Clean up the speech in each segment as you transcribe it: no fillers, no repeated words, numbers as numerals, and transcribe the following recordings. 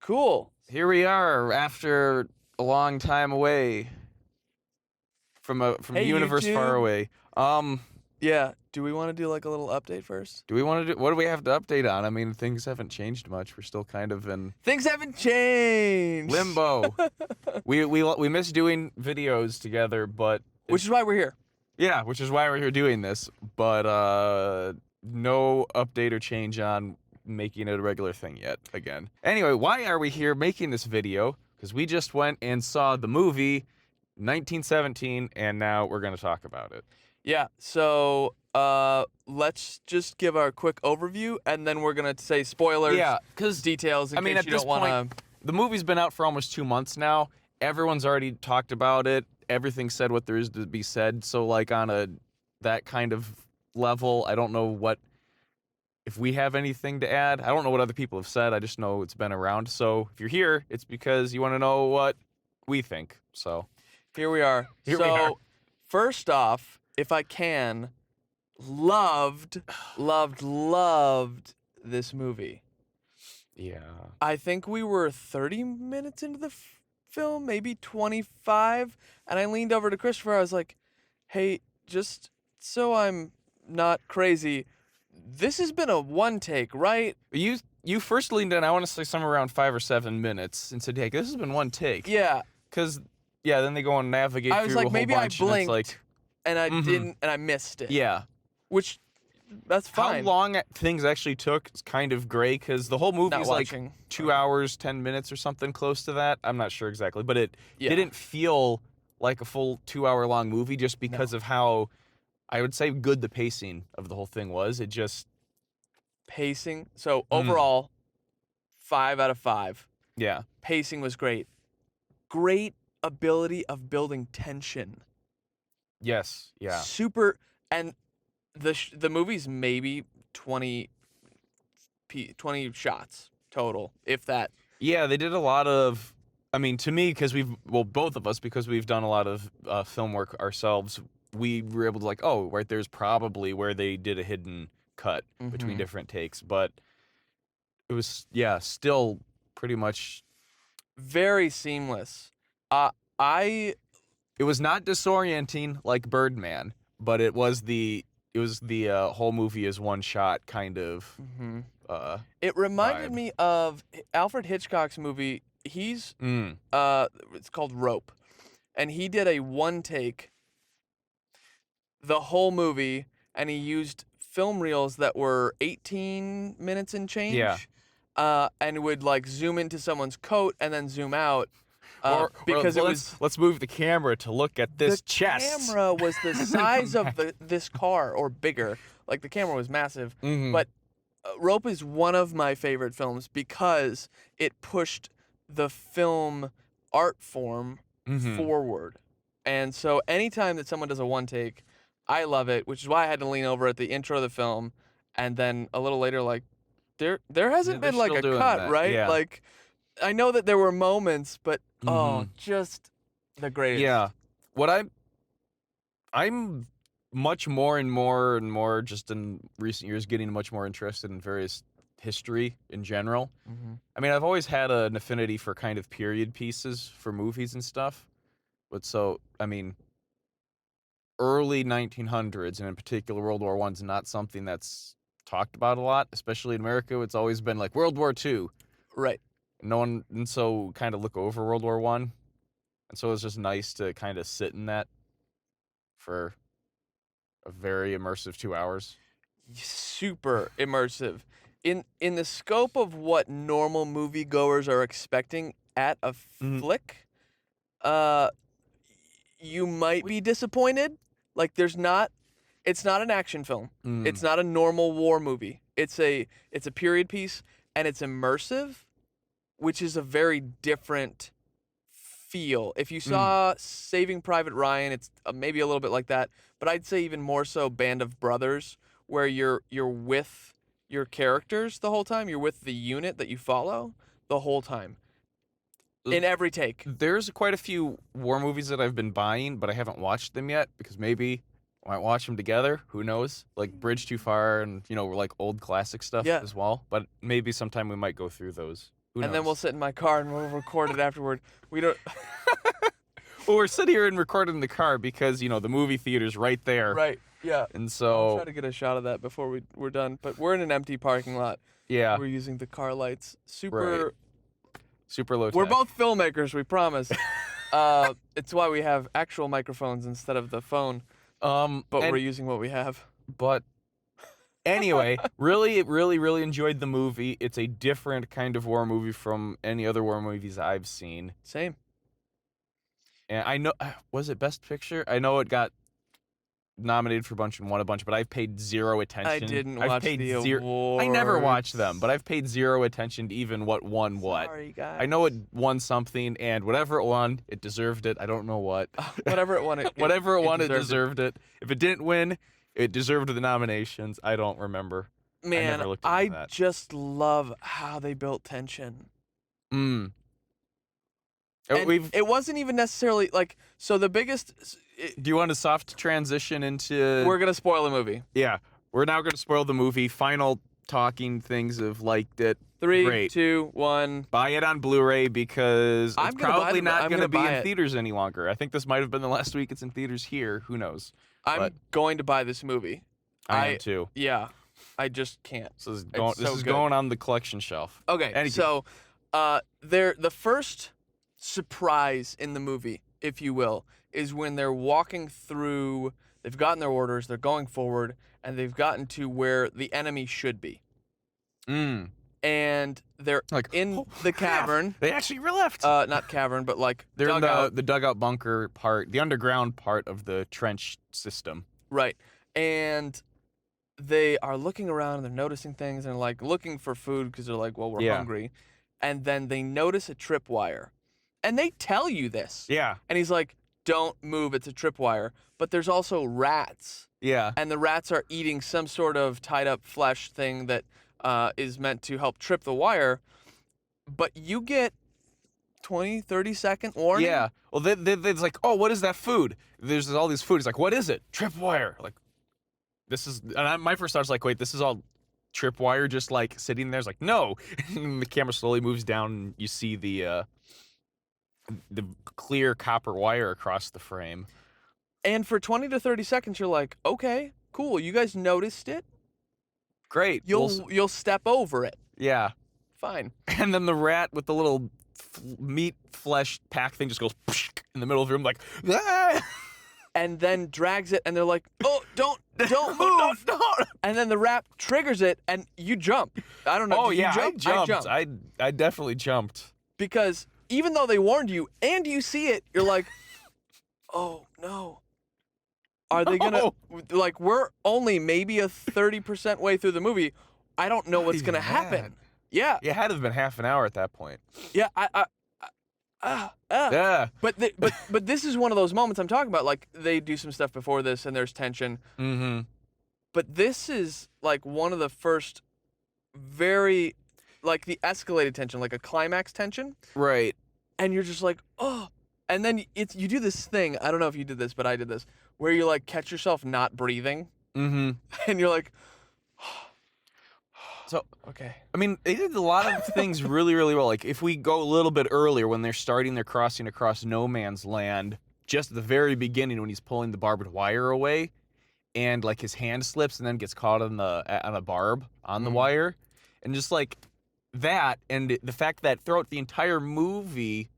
Cool. Here we are after a long time away from a Hey, universe far YouTube. away. Yeah. Do we want to do like a little update first? Do we want to do? What do we have to update on? I mean, things haven't changed much. We're still kind of in Things haven't changed. limbo. we miss doing videos together, but Which is why we're here. yeah, which is why we're here doing this. But no update or change on making it a regular thing yet. Again. Anyway, why are we here making this video? Because we just went and saw the movie 1917, and now we're gonna talk about it. Yeah. So let's just give our quick overview, and then we're gonna say spoilers. Yeah, because details. In I mean, case at you this don't want point, the movie's been out for almost 2 months now. Everyone's already talked about it. Everything said what there is to be said. So, like, on that kind of level, I don't know if we have anything to add. I don't know what other people have said. I just know it's been around. So, if you're here, it's because you want to know what we think. So, here we are. Here we are. First off, if I can, loved this movie. yeah. I think we were 30 minutes into the film, maybe 25, and I leaned over to Christopher. I was like, hey, just so I'm not crazy, this has been a one take, right? You first leaned in, I want to say somewhere around 5 or 7 minutes, and said, hey, this has been one take. Yeah. Because, yeah, then they go and navigate I through was a like, whole maybe I bunch, and it's blinked, like, and I didn't, and I missed it. yeah. Which, that's fine. How long things actually took is kind of gray, because the whole movie Not is like watching. 2 hours, 10 minutes or something close to that. I'm not sure exactly, but it Yeah. didn't feel like a full 2-hour-long movie just because of how, I would say, good the pacing of the whole thing was. It just... Pacing. So overall, 5 out of 5. Yeah. Pacing was great. Great ability of building tension. Yes. Yeah. Super, and the movie's maybe 20 shots total, if that. Yeah, they did a lot of... I mean, to me, because both of us, because we've done a lot of film work ourselves, we were able to like, oh, right there's probably where they did a hidden cut between different takes, but it was, yeah, still pretty much... Very seamless. It was not disorienting like Birdman, but it was the whole movie as one shot kind of. It reminded vibe. me of Alfred Hitchcock's movie. It's called Rope, and he did a one take the whole movie, and he used film reels that were 18 minutes and change. Yeah. And would like zoom into someone's coat and then zoom out. Because let's move the camera to look at this chest. The camera was the size of this car or bigger. Like the camera was massive. But Rope is one of my favorite films because it pushed the film art form forward. And so anytime that someone does a one take, I love it, which is why I had to lean over at the intro of the film, and then a little later, like, there hasn't been like a cut, right? Yeah. Like, I know that there were moments, but just the greatest. Yeah. What I'm much more and more just in recent years getting much more interested in various history in general. I mean, I've always had an affinity for kind of period pieces for movies and stuff. But so, I mean, early 1900s, and in particular World War I's not something that's talked about a lot, especially in America. It's always been like World War II. Right. And so kind of look over World War I. And so it's just nice to kind of sit in that for a very immersive 2 hours. Super immersive. In the scope of what normal moviegoers are expecting at a flick, you might be disappointed. Like it's not an action film. It's not a normal war movie. It's a period piece, and it's immersive, which is a very different feel. If you saw Saving Private Ryan, it's maybe a little bit like that, but I'd say even more so Band of Brothers, where you're with your characters the whole time. You're with the unit that you follow the whole time. In every take. There's quite a few war movies that I've been buying, but I haven't watched them yet because maybe I might watch them together. Who knows? Like Bridge Too Far and, like old classic stuff as well. But maybe sometime we might go through those. Who and knows? then we'll sit in my car and we'll record it afterward. We don't. Well, we're sitting here and recording in the car because, the movie theater's right there. Right. Yeah. And I'll so, try to get a shot of that before we're done. But we're in an empty parking lot. yeah, We're using the car lights. Right. Super low tech. We're both filmmakers, we promise. It's why we have actual microphones instead of the phone. But we're using what we have. But anyway, really, really, really enjoyed the movie. It's a different kind of war movie from any other war movies I've seen. Same. And I know, was it Best Picture? I know it got nominated for a bunch and won a bunch, but I've paid zero attention. I didnn't I've watch paid the zero. I never watch them, awards. but I've paid zero attention to even what won what. Sorry, guys. I know it won something, and whatever it won, it deserved it. I don't know what. Whatever it won, Whatever it won, it deserved deserved it. If it didn't win, it deserved the nominations. I don't remember. Man, never looked into that. just love how they built tension. Mm. And it wasn't even necessarily like, so the biggest, Do you want a soft transition into? we're going to spoil the movie. Yeah, we're now going to spoil the movie. Final talking things of liked it. 3, Great. 2, 1. Buy it on Blu-ray because I'm it's gonna buy probably the- not I'm going to gonna be buy in it. theaters any longer. I think this might have been the last week it's in theaters here. Who knows? I'm But- going to buy this movie. I am too. Yeah, I just can't. So this is It's going, so good. going on the collection shelf. Okay, Anywho. so the first surprise in the movie, if you will, is when they're walking through, they've gotten their orders, they're going forward, and they've gotten to where the enemy should be. Mm. And they're Like in oh, the crap. cavern. They actually left. Not cavern, but like They're dugout. in the dugout bunker part, the underground part of the trench system. Right. And they are looking around and they're noticing things and like looking for food because they're like, well, we're Yeah. hungry. And then they notice a tripwire. And they tell you this. Yeah. And he's like, don't move, it's a tripwire. But there's also rats. Yeah. And the rats are eating some sort of tied up flesh thing that is meant to help trip the wire. But you get 20, 30-second warning. Yeah. Well, it's like, oh, what is that food? There's all these food. It's like, what is it? Tripwire. Like, this is. And my first thought was like, wait, this is all tripwire just like sitting there. It's like, no. And the camera slowly moves down, and you see the clear copper wire across the frame. And for 20 to 30 seconds, you're like, okay, cool. You guys noticed it. Great. You'll step over it. Yeah. Fine. And then the rat with the little meat flesh pack thing just goes in the middle of the room, like, ah! And then drags it, and they're like, "Oh, don't move!" No. And then the rat triggers it, and you jump. I don't know. Oh did you yeah, jump? I jumped. I definitely jumped. Because even though they warned you, and you see it, you're like, "Oh no." Are they gonna like? We're only maybe a 30% way through the movie. I don't know what's gonna happen. Yeah, It had to have been half an hour at that point. yeah. Yeah. But this is one of those moments I'm talking about. Like they do some stuff before this, and there's tension. Mm-hmm. But this is like one of the first very, like the escalated tension, like a climax tension. Right. And you're just like, oh. And then you do this thing. I don't know if you did this, but I did this, where you like catch yourself not breathing, Mm-hmm. and you're like, So, okay. I mean, they did a lot of things really, really well. Like, if we go a little bit earlier, when they're starting their crossing across no man's land, just at the very beginning when he's pulling the barbed wire away, and like his hand slips and then gets caught on a barb on the wire, and just like that, and the fact that throughout the entire movie,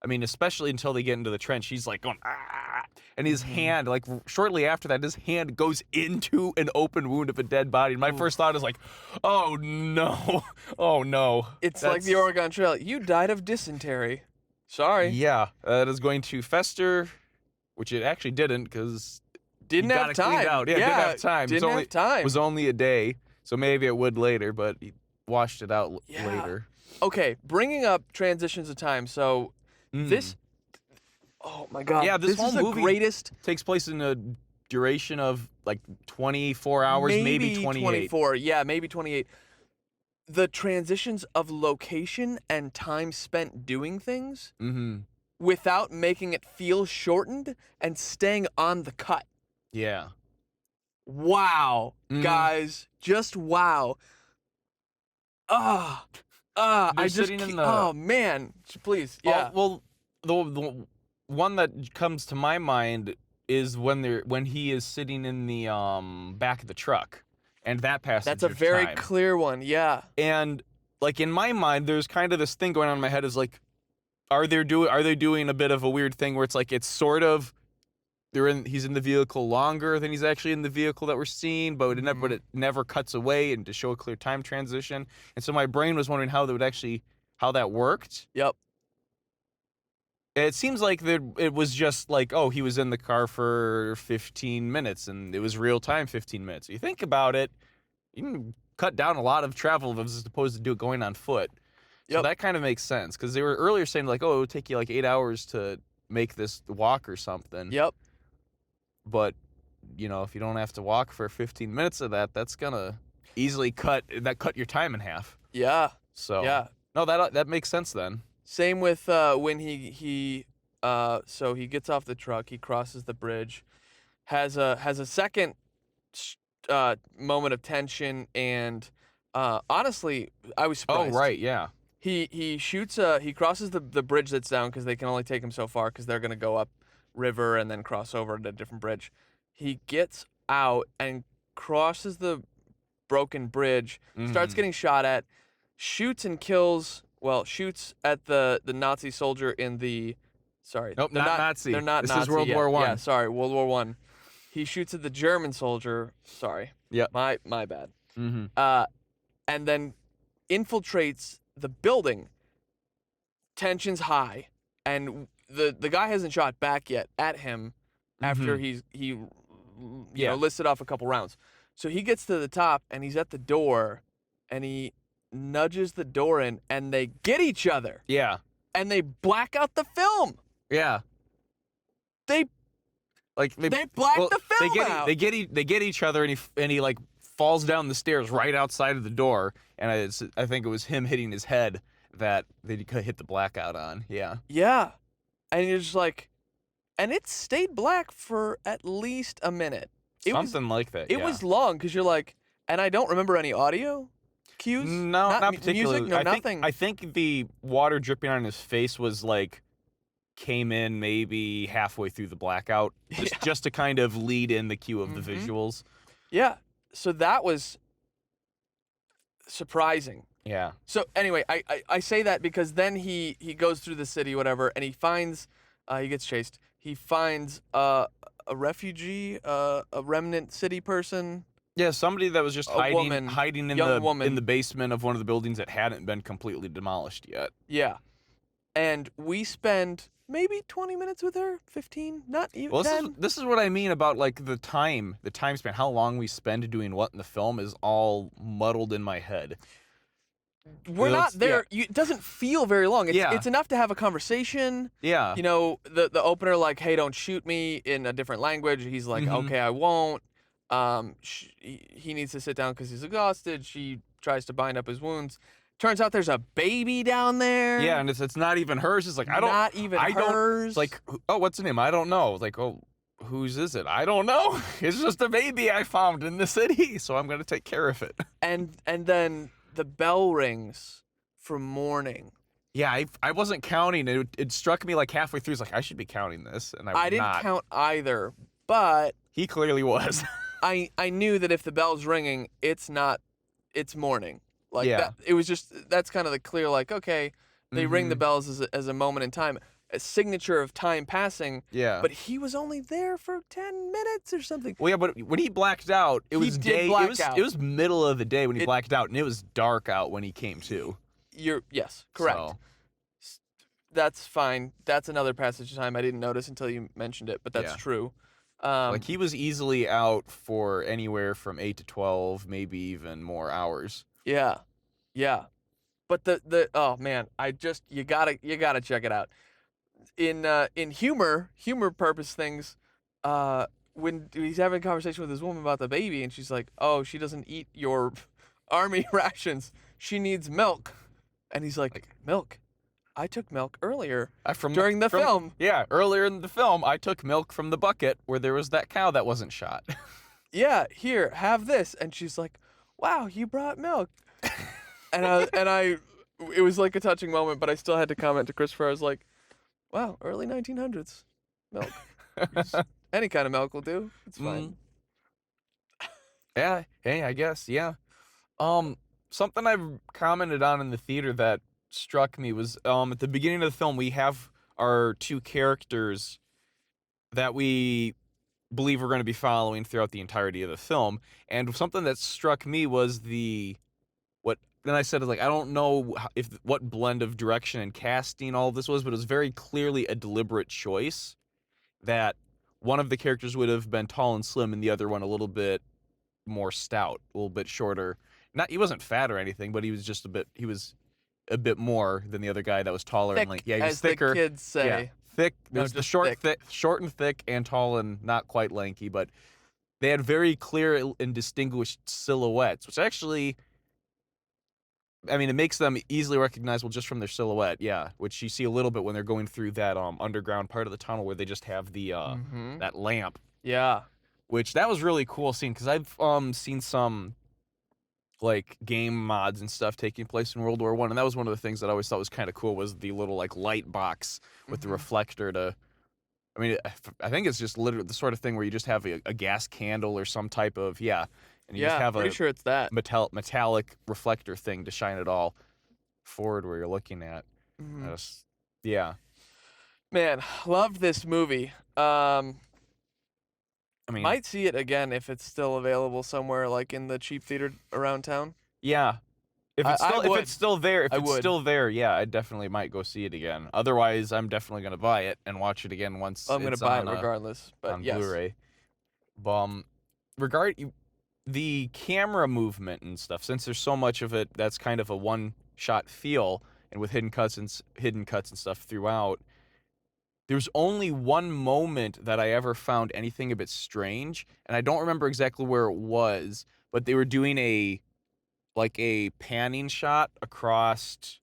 I mean, especially until they get into the trench, he's like going, ah, and his hand, like shortly after that, his hand goes into an open wound of a dead body. And my first thought is like, oh no, oh no. It's like the Oregon Trail. You died of dysentery. Sorry. Yeah, that is going to fester, which it actually didn't because Didn't have time. Out. Yeah, didn't have time. Didn't have time. It was only a day, so maybe it would later, but he washed it out Yeah. later. Okay, bringing up transitions of time. So this, oh my God. Yeah, this whole is the movie greatest. takes place in a duration of like 24 hours, maybe 28. 24. Yeah, maybe 28. The transitions of location and time spent doing things Mm-hmm. without making it feel shortened and staying on the cut. Yeah. Wow, Mhm. guys, just wow. Ah, They're I just sitting in the. oh man, please, yeah. Well, the one that comes to my mind is when he is sitting in the back of the truck, and that passage That's a of very time. clear one, yeah. And like in my mind, there's kind of this thing going on in my head is like, are they doing a bit of a weird thing where it's like it's sort of he's in the vehicle longer than he's actually in the vehicle that we're seeing, but it never cuts away and to show a clear time transition. And so my brain was wondering how that worked. Yep. It seems like it was just like, oh, he was in the car for 15 minutes and it was real time 15 minutes. You think about it, you can cut down a lot of travel as opposed to going on foot. So Yep. that kind of makes sense because they were earlier saying like, oh, it would take you like 8 hours to make this walk or something. Yep. But, if you don't have to walk for 15 minutes of that, that's gonna easily cut your time in half. Yeah. So Yeah. no, that makes sense then. Same with when he so he gets off the truck, he crosses the bridge, has a second moment of tension, and honestly, I was Oh surprised. right, yeah. He shoots he crosses the bridge that's down because they can only take him so far because they're gonna go up river and then cross over to a different bridge. He gets out and crosses the broken bridge, starts getting shot at, shoots and kills. Well, shoots at the Nazi soldier in the. Sorry. Nope, they're not Nazi. They're not This Nazi is World yet. War I. Yeah, sorry, World War I. He shoots at the German soldier. Sorry. Yep. My bad. Mm-hmm. And then infiltrates the building. Tension's high, and the guy hasn't shot back yet at him after he listed off a couple rounds. So he gets to the top and he's at the door, and he nudges the door in, and they get each other. Yeah. And they black out the film. Yeah. They black the film out. They get each other, and he like falls down the stairs right outside of the door, and I think it was him hitting his head that they hit the blackout on. Yeah. Yeah. And you're just like, and it stayed black for at least a minute. Something like that. It was long because you're like, and I don't remember any audio cues. No, not particularly. Music, nothing. I think the water dripping on his face was like came in maybe halfway through the blackout, just to kind of lead in the cue of the visuals. Yeah. So that was surprising. Yeah. So anyway, I say that because then he goes through the city, whatever, and he finds he gets chased. He finds a refugee, a remnant city person. Yeah, somebody that was just hiding in the basement of one of the buildings that hadn't been completely demolished yet. Yeah. And we spend maybe 20 minutes with her, 15, not even Well, 10. this is what I mean about like the time span, how long we spend doing what in the film is all muddled in my head. We're not there. Yeah. It doesn't feel very long. It's enough to have a conversation. Yeah. The opener, like, hey, don't shoot me, in a different language. He's like, okay, I won't. He needs to sit down because he's exhausted. She tries to bind up his wounds. Turns out there's a baby down there. Yeah, and it's not even hers. It's like, not even hers. It's like, oh, what's the name? I don't know. Like, oh, whose is it? I don't know. It's just a baby I found in the city, so I'm gonna take care of it. And then the bell rings for morning. Yeah, I wasn't counting. It struck me like halfway through. It's like, I should be counting this, and I didn't count either, but he clearly was. I knew that if the bell's ringing, it's morning. Like that, it was just, that's kind of the clear, like, okay, they ring the bells as a moment in time, a signature of time passing. Yeah. But he was only there for 10 minutes or something. Well, yeah, but when he blacked out, it was day. It was middle of the day when he blacked out, and it was dark out when he came to. Yes, correct. So. That's fine. That's another passage of time I didn't notice until you mentioned it, but that's true. Like he was easily out for anywhere from 8 to 12, maybe even more hours. Yeah. But the oh man, you gotta check it out. In humor purpose things, when he's having a conversation with his woman about the baby, and she's like, "Oh, she doesn't eat your army rations. She needs milk," and he's like, "Milk? I took milk earlier during the film." Yeah, earlier in the film, I took milk from the bucket where there was that cow that wasn't shot. Yeah, here, have this. And she's like, "Wow, you brought milk." and I it was like a touching moment, but I still had to comment to Christopher. I was like, wow, early 1900s milk. Any kind of milk will do. It's fine. Yeah. Hey, I guess. Yeah. Something I've commented on in the theater that struck me was at the beginning of the film we have our two characters that we believe we're going to be following throughout the entirety of the film, and something that struck me was what then I said is like I don't know if what blend of direction and casting all of this was, but it was very clearly a deliberate choice that one of the characters would have been tall and slim and the other one a little bit more stout, a little bit shorter. Not he wasn't fat or anything, but he was just he was a bit more than the other guy that was taller and Thick, yeah, he was as the thicker. kids say. Yeah, thick. No, There's the just thick. short and thick, and tall and not quite lanky, but they had very clear and distinguished silhouettes, which actually, I mean, it makes them easily recognizable just from their silhouette. Yeah, which you see a little bit when they're going through that underground part of the tunnel where they just have the that lamp. Yeah. Which that was really cool scene because I've seen some like game mods and stuff taking place in World War I, and that was one of the things that I always thought was kind of cool was the little like light box with the reflector to. I mean, I think it's just literally the sort of thing where you just have a gas candle or some type of and you just have pretty sure it's that. metallic reflector thing to shine it all forward where you're looking at. Yeah. Man, loved this movie. I mean, Might see it again if it's still available somewhere like in the cheap theater around town. yeah. If it's still there, yeah, I definitely might go see it again. Otherwise, I'm definitely gonna buy it and watch it again once I'm gonna it's buy on, it regardless. But on yes. Blu-ray. The camera movement and stuff, since there's so much of it that's kind of a one-shot feel, and with hidden cuts and stuff throughout. There's only one moment that I ever found anything a bit strange, and I don't remember exactly where it was, but they were doing a panning shot across.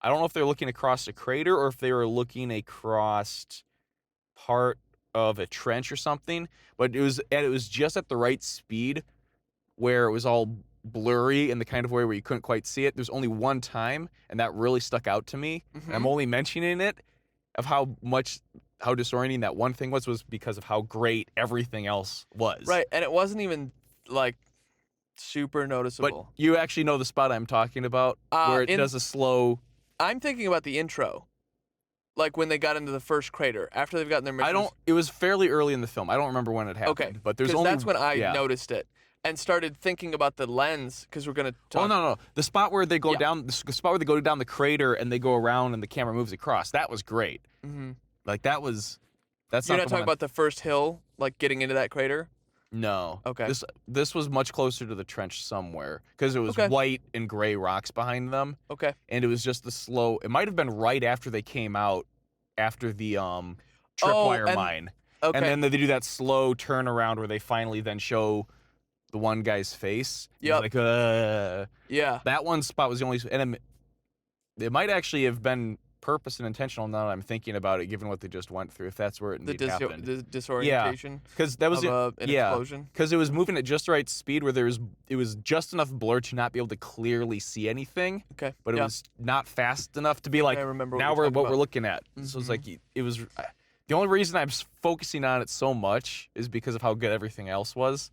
I don't know if they were looking across a crater or if they were looking across part of a trench or something, but it was just at the right speed where it was all blurry in the kind of way where you couldn't quite see it. There's only one time, and that really stuck out to me. And I'm only mentioning it of how disorienting that one thing was because of how great everything else was. Right, and it wasn't even like super noticeable. But you actually know the spot I'm talking about where it does a slow. I'm thinking about the intro. Like when they got into the first crater after they've gotten their mission. It was fairly early in the film. I don't remember when it happened. Okay, but there's only that's when I noticed it and started thinking about the lens because we're gonna talk. Oh no, the spot where they go down, the spot where they go down the crater and they go around and the camera moves across. That was great. Like that's You're not talking about the first hill, like getting into that crater? No. Okay. This was much closer to the trench somewhere because it was white and gray rocks behind them. Okay. And it was just the slow. It might have been right after they came out after the tripwire mine. Okay. And then they do that slow turnaround where they finally then show the one guy's face. Yep. Like, yeah. That one spot was the only, and it might actually have been purpose and intentional now that I'm thinking about it, given what they just went through, if that's where it indeed happened. The disorientation. Because that was an explosion. Because it was moving at just the right speed where it was just enough blur to not be able to clearly see anything. Okay. But it was not fast enough to be like, I remember now what we're looking at. So it's like, it was, the only reason I'm focusing on it so much is because of how good everything else was.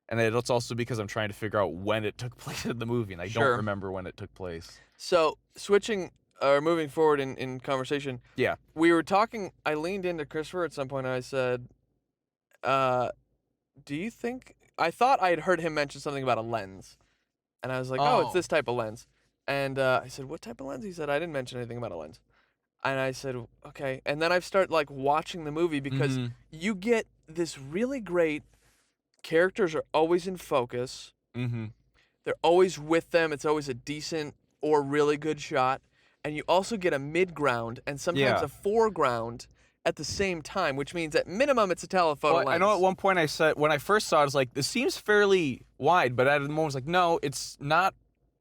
And it's also because I'm trying to figure out when it took place in the movie, and I don't remember when it took place. So, moving forward in conversation. Yeah. We were talking, I leaned into Christopher at some point, and I said, do you think, I thought I had heard him mention something about a lens. And I was like, oh, it's this type of lens. And I said, what type of lens? He said, I didn't mention anything about a lens. And I said, okay. And then I start like watching the movie because you get this really great, characters are always in focus. They're always with them. It's always a decent or really good shot. And you also get a mid-ground and sometimes a foreground at the same time, which means at minimum it's a telephoto lens. I know at one point I said, when I first saw it, I was like, this seems fairly wide, but at the moment I was like, no, it's not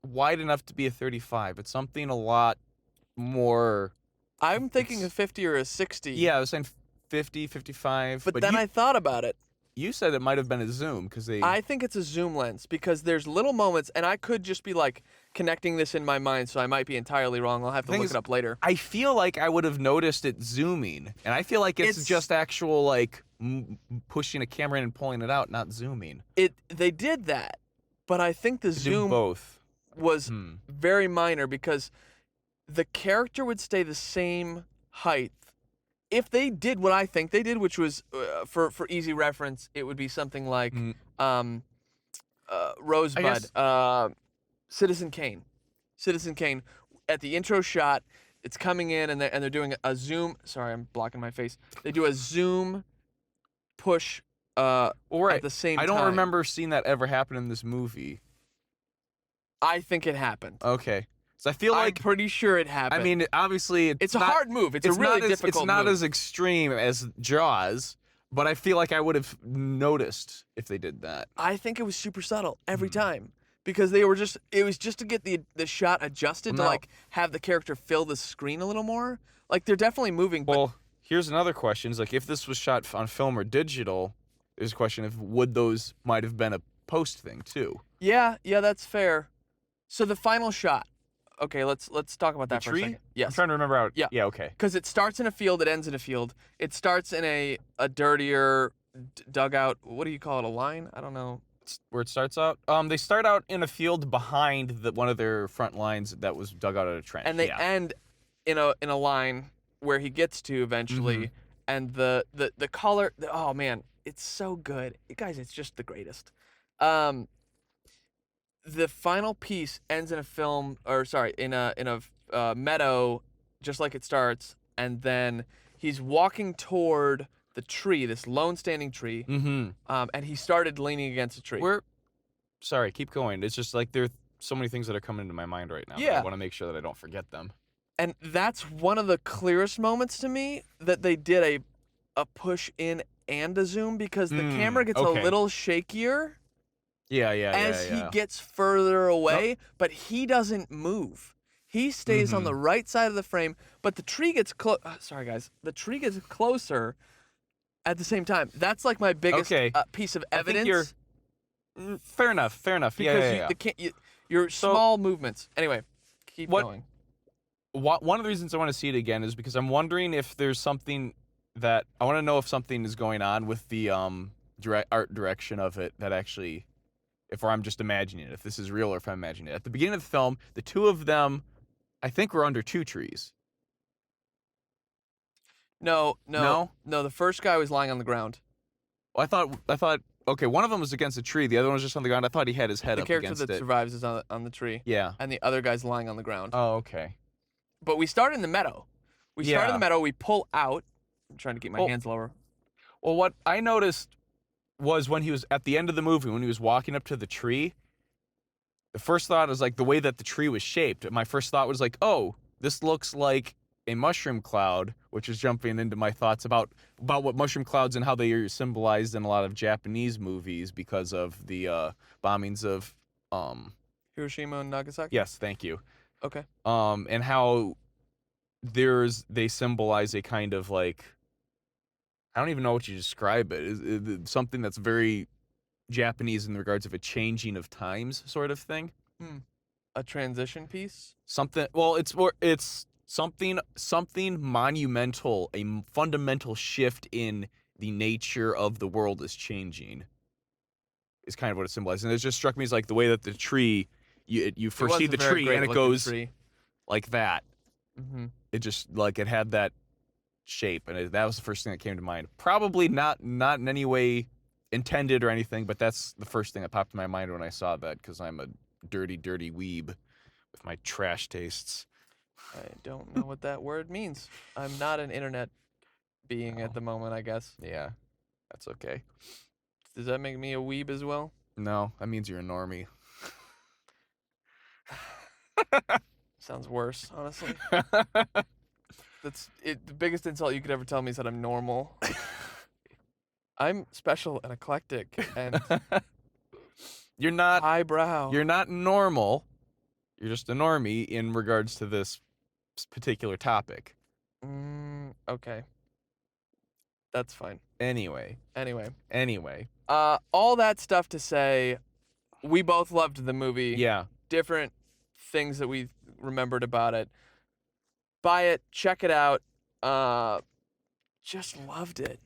wide enough to be a 35. It's something a lot more. I'm thinking a 50 or a 60. Yeah, I was saying 50, 55. But then I thought about it. you said it might have been a zoom because they. I think it's a zoom lens because there's little moments, and I could just be like connecting this in my mind, so I might be entirely wrong. I'll have to thing look is, it up later. I feel like I would have noticed it zooming, and I feel like it's just actual like pushing a camera in and pulling it out, not zooming. They did that, but I think the Do zoom both. was very minor because the character would stay the same height. If they did what I think they did, which was for easy reference, it would be something like Rosebud, Citizen Kane. Citizen Kane, at the intro shot, it's coming in and they're doing a zoom. Sorry, I'm blocking my face. They do a zoom push at the same time. I don't remember seeing that ever happen in this movie. I think it happened. Okay. So I feel like I'm pretty sure it happened. I mean, obviously, it's a hard move. It's a really difficult move. It's not as extreme as Jaws, but I feel like I would have noticed if they did that. I think it was super subtle every time because it was just to get the shot adjusted to like have the character fill the screen a little more. Like they're definitely moving. Well, here's another question: is like if this was shot on film or digital, there's a question of would those might have been a post thing too. Yeah, that's fair. So the final shot. Okay, let's talk about that for a second. Yes. I'm trying to remember how. Yeah. Okay. Because it starts in a field, it ends in a field. It starts in a dirtier dugout. What do you call it? A line? I don't know. Where it starts out. They start out in a field behind one of their front lines that was dug out of a trench. And they end in a line where he gets to eventually. And the color. Oh man, it's so good, guys. It's just the greatest. The final piece ends in a film, or sorry, in a meadow, just like it starts, and then he's walking toward the tree, this lone standing tree, and he started leaning against a tree. Sorry, keep going. It's just like there are so many things that are coming into my mind right now. Yeah. I want to make sure that I don't forget them. And that's one of the clearest moments to me that they did a push in and a zoom because the camera gets a little shakier. As he gets further away, but he doesn't move. He stays on the right side of the frame, but the tree gets sorry guys, the tree gets closer at the same time. That's like my biggest piece of evidence. Fair enough. Because your small movements. Anyway, keep going. One of the reasons I want to see it again is because I'm wondering if there's something that I want to know if something is going on with the art direction of it that actually. If I'm just imagining it, if this is real or if I'm imagining it. At the beginning of the film, the two of them, I think, were under two trees. No. The first guy was lying on the ground. Well, I thought. Okay, one of them was against a tree. The other one was just on the ground. I thought he had his head up against it. The character that survives is on the tree. Yeah. And the other guy's lying on the ground. Oh, okay. But we start in the meadow. We pull out. I'm trying to keep my hands lower. Well, what I noticed was when he was at the end of the movie, when he was walking up to the tree, the first thought was like the way that the tree was shaped. My first thought was like, oh, this looks like a mushroom cloud, which is jumping into my thoughts about what mushroom clouds and how they are symbolized in a lot of Japanese movies because of the bombings of Hiroshima and Nagasaki? Yes, thank you. Okay. And how they symbolize a kind of like, I don't even know what you describe it. Is something that's very Japanese in regards of a changing of times sort of thing. A transition piece? Something. Well, it's something monumental. A fundamental shift in the nature of the world is changing. Is kind of what it symbolizes, and it just struck me as like the way that the tree, you first see the tree and it goes like that. It just like it had that shape, and that was the first thing that came to mind. Probably not in any way intended or anything, but that's the first thing that popped in my mind when I saw that because I'm a dirty weeb with my trash tastes. I don't know what that word means. I'm not an internet being at the moment, I guess. Yeah, that's okay. Does that make me a weeb as well? No, that means you're a normie. Sounds worse, honestly. That's it. The biggest insult you could ever tell me is that I'm normal. I'm special and eclectic and you're not highbrow. You're not normal. You're just a normie in regards to this particular topic. Okay. That's fine. Anyway. All that stuff to say, we both loved the movie. Yeah. Different things that we remembered about it. Buy it, check it out. Just loved it.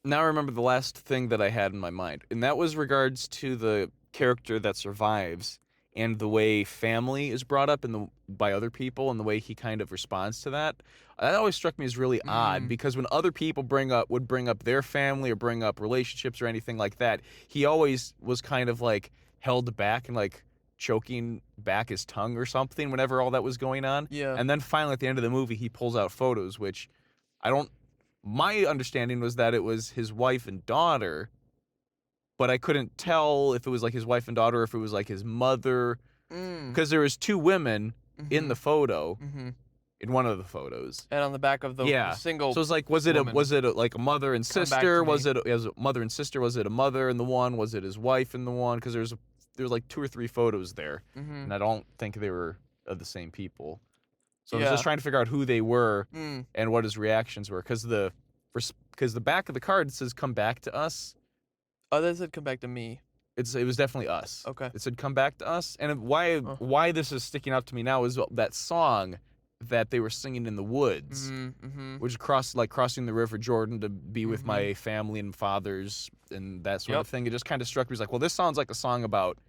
Now I remember the last thing that I had in my mind, and that was regards to the character that survives and the way family is brought up by other people and the way he kind of responds to that. That always struck me as really odd, because when other people would bring up their family or bring up relationships or anything like that, he always was kind of like held back and like choking back his tongue or something whenever all that was going on. Yeah. And then finally at the end of the movie, he pulls out photos, which my understanding was that it was his wife and daughter, but I couldn't tell if it was like his wife and daughter or if it was like his mother, because there was 2 women in the photo, in one of the photos, and on the back of the single. So it's like, was it like a mother and sister? Was it a mother and sister? Was it a mother in the one? Was it his wife in the one? Because there's like 2 or 3 photos there, and I don't think they were of the same people. So I was just trying to figure out who they were and what his reactions were, because the back of the card says "come back to us." Oh, that said "come back to me." It was definitely us. Okay. It said "come back to us," and why this is sticking out to me now is that song that they were singing in the woods, which crossing the River Jordan to be with my family and fathers and that sort of thing. It just kind of struck me as like, well, this sounds like a song about,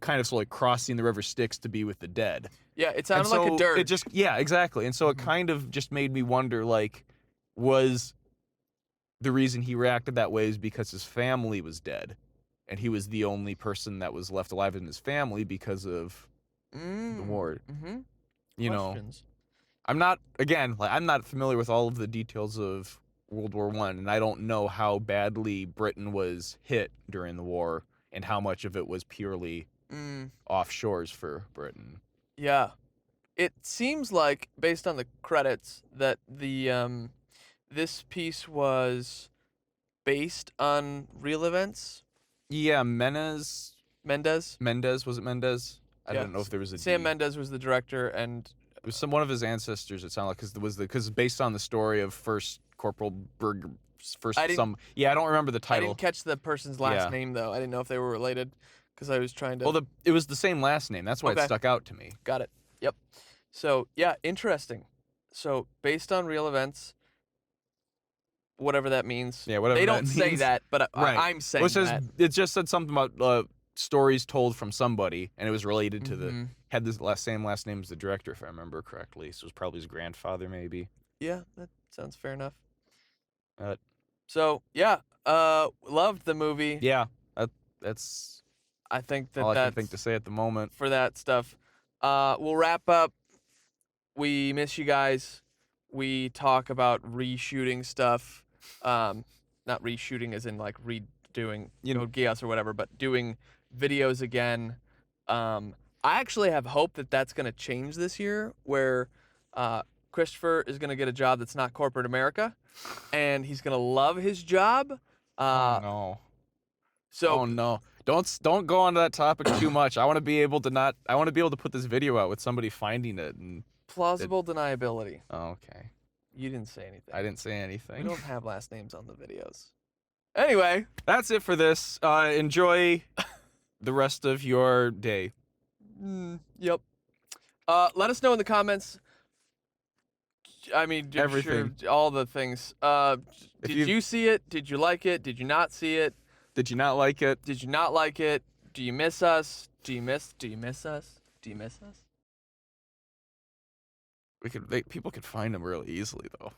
kind of like crossing the river Styx to be with the dead. Yeah, it sounded like a dirge. Exactly. And so it kind of just made me wonder, like, was the reason he reacted that way is because his family was dead, and he was the only person that was left alive in his family because of the war. Questions. I'm not familiar with all of the details of World War I, and I don't know how badly Britain was hit during the war and how much of it was purely offshores for Britain. Yeah. It seems like, based on the credits, that the this piece was based on real events. Yeah, Mendes. Was it Mendes? I don't know if there was a Sam D. Mendes was the director, and It was one of his ancestors. It sounded like because based on the story of First Corporal Berg. I don't remember the title. I didn't catch the person's last name though. I didn't know if they were related, because I was trying to. Well, it was the same last name. That's why it stuck out to me. Got it. Yep. So yeah, interesting. So based on real events, whatever that means. Yeah, whatever. They that don't means. say that, but I'm saying that. It just said something about stories told from somebody, and it was related to had the same last name as the director, if I remember correctly. So it was probably his grandfather, maybe. Yeah, that sounds fair enough. So yeah, loved the movie. Yeah, that's. I think all I can think to say at the moment for that stuff. We'll wrap up. We miss you guys. We talk about reshooting stuff. Not reshooting as in like redoing Code Geass or whatever, but doing videos again. I actually have hope that that's going to change this year, where Kristopher is going to get a job that's not corporate America, and he's going to love his job. Oh no. So oh no. Don't go on to that topic too much. I want to be able to put this video out with somebody finding it and plausible deniability. Oh, okay. You didn't say anything. I didn't say anything. We don't have last names on the videos. Anyway, that's it for this. Enjoy the rest of your day. Yep. Let us know in the comments. I mean, everything. Sure, all the things. Did you see it? Did you like it? Did you not see it? Did you not like it? Did you not like it? Do you miss us? Do you miss us? Do you miss us? People could find them real easily, though.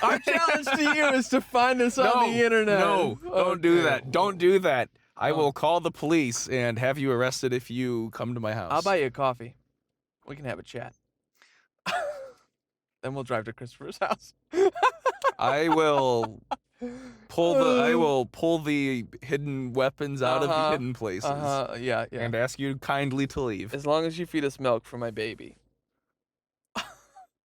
Our challenge to you is to find us on the internet. No, don't do that. Don't do that. I will call the police and have you arrested if you come to my house. I'll buy you a coffee. We can have a chat. Then we'll drive to Kristopher's house. I will pull the hidden weapons out of the hidden places. Yeah. And ask you kindly to leave. As long as you feed us milk for my baby.